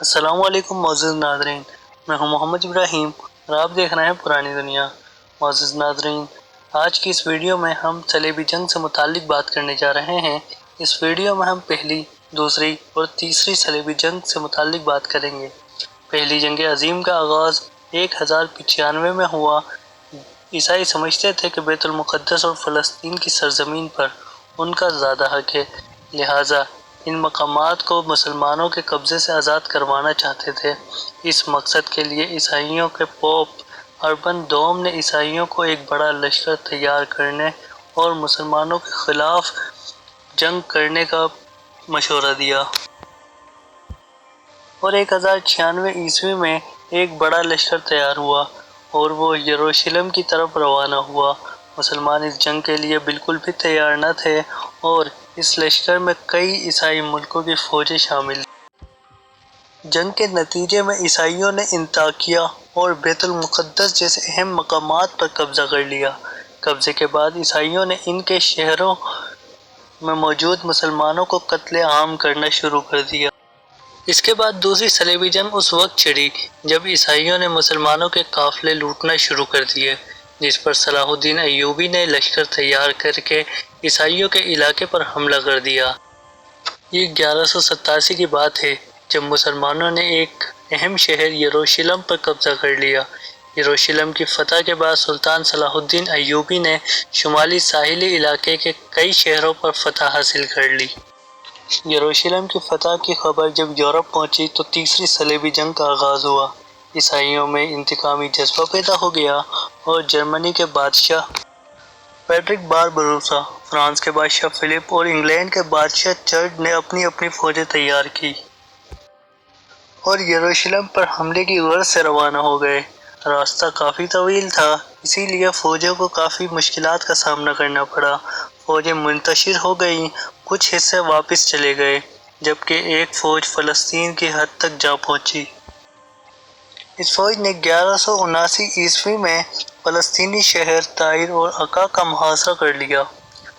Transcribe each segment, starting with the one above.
السلام علیکم معزز ناظرین، میں ہوں محمد ابراہیم اور آپ دیکھ رہے ہیں پرانی دنیا۔ معزز ناظرین، آج کی اس ویڈیو میں ہم صلیبی جنگ سے متعلق بات کرنے جا رہے ہیں۔ اس ویڈیو میں ہم پہلی، دوسری اور تیسری صلیبی جنگ سے متعلق بات کریں گے۔ پہلی جنگ عظیم کا آغاز 1095 میں ہوا۔ عیسائی سمجھتے تھے کہ بیت المقدس اور فلسطین کی سرزمین پر ان کا زیادہ حق ہے، لہٰذا ان مقامات کو مسلمانوں کے قبضے سے آزاد کروانا چاہتے تھے۔ اس مقصد کے لیے عیسائیوں کے پوپ اربن دوم نے عیسائیوں کو ایک بڑا لشکر تیار کرنے اور مسلمانوں کے خلاف جنگ کرنے کا مشورہ دیا۔ اور 1096 عیسوی میں ایک بڑا لشکر تیار ہوا اور وہ یروشلم کی طرف روانہ ہوا۔ مسلمان اس جنگ کے لیے بالکل بھی تیار نہ تھے اور اس لشکر میں کئی عیسائی ملکوں کی فوجیں شامل تھیں۔ جنگ کے نتیجے میں عیسائیوں نے انطاکیہ اور بیت المقدس جیسے اہم مقامات پر قبضہ کر لیا۔ قبضے کے بعد عیسائیوں نے ان کے شہروں میں موجود مسلمانوں کو قتل عام کرنا شروع کر دیا۔ اس کے بعد دوسری صلیبی جنگ اس وقت چھڑی جب عیسائیوں نے مسلمانوں کے قافلے لوٹنا شروع کر دیے، جس پر صلاح الدین ایوبی نے لشکر تیار کر کے عیسائیوں کے علاقے پر حملہ کر دیا۔ یہ 1187 کی بات ہے جب مسلمانوں نے ایک اہم شہر یروشلم پر قبضہ کر لیا۔ یروشلم کی فتح کے بعد سلطان صلاح الدین ایوبی نے شمالی ساحلی علاقے کے کئی شہروں پر فتح حاصل کر لی۔ یروشلم کی فتح کی خبر جب یورپ پہنچی تو تیسری صلیبی جنگ کا آغاز ہوا۔ عیسائیوں میں انتقامی جذبہ پیدا ہو گیا اور جرمنی کے بادشاہ فریڈرک باربروسا، فرانس کے بادشاہ فلپ اور انگلینڈ کے بادشاہ چارلز نے اپنی اپنی فوجیں تیار کی اور یروشلم پر حملے کی غرض سے روانہ ہو گئے۔ راستہ کافی طویل تھا، اسی لیے فوجوں کو کافی مشکلات کا سامنا کرنا پڑا۔ فوجیں منتشر ہو گئیں، کچھ حصے واپس چلے گئے، جبکہ ایک فوج فلسطین کی حد تک جا پہنچی۔ اس فوج نے 1179 عیسوی میں فلسطینی شہر تائر اور عکا کا محاصرہ کر لیا۔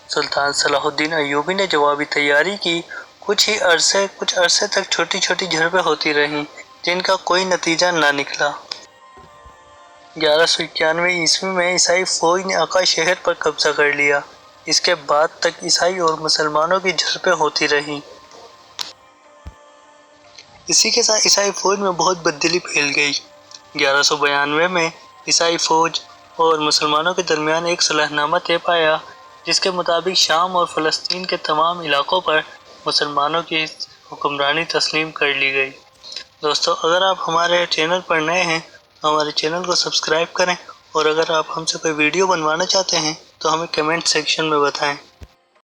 سلطان صلاح الدین ایوبی نے جوابی تیاری کی۔ کچھ عرصے تک چھوٹی چھوٹی جھڑپیں ہوتی رہیں جن کا کوئی نتیجہ نہ نکلا۔ 1191 عیسوی میں عیسائی فوج نے عکا شہر پر قبضہ کر لیا۔ اس کے بعد تک عیسائی اور مسلمانوں کی جھڑپیں ہوتی رہیں۔ اسی کے ساتھ عیسائی فوج میں بہت بد دلی پھیل گئی۔ 1192 میں عیسائی فوج اور مسلمانوں کے درمیان ایک صلح نامہ طے پایا جس کے مطابق شام اور فلسطین کے تمام علاقوں پر مسلمانوں کی حکمرانی تسلیم کر لی گئی۔ دوستو، اگر آپ ہمارے چینل پر نئے ہیں تو ہمارے چینل کو سبسکرائب کریں اور اگر آپ ہم سے کوئی ویڈیو بنوانا چاہتے ہیں تو ہمیں کمنٹ سیکشن میں بتائیں۔